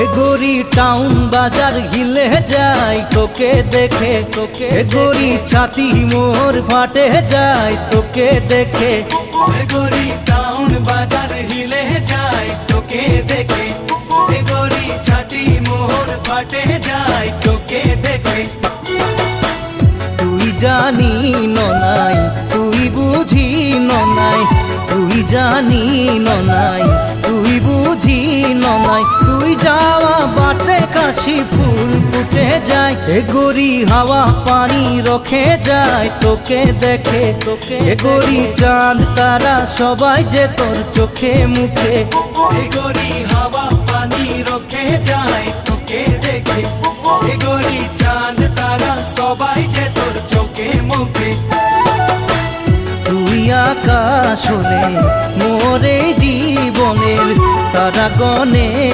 এগোরি town বাজার হিলে যায় তোকে দেখে, তোকে এগোরি ছাতি মোর ফাটে যায় তোকে দেখে। এগোরি টাউন বাজার হিলে যায় তোকে দেখে, এগোরি ছাতি মোর ফাটে যায় তোকে দেখে। তুই জানি নাই, তুই বুঝি নাই, তুই জানি নাই, তুই বুঝি নাই। তুই যাওয়া বাটে কাশি ফুল ফুটে যায়, এগোরি হাওয়া পানি রখে যায় তোকে দেখে, তোকে এগোরি চাঁদ তারা সবাই যে তোর চোখে মুখে। এগোরি হাওয়া পানি রখে যায় তোকে দেখে, এগোরি চাঁদ তারা সবাই যে তোর চোখে মুখে। তুই আকাশ হলে মোরে জীবনের তারা গনে।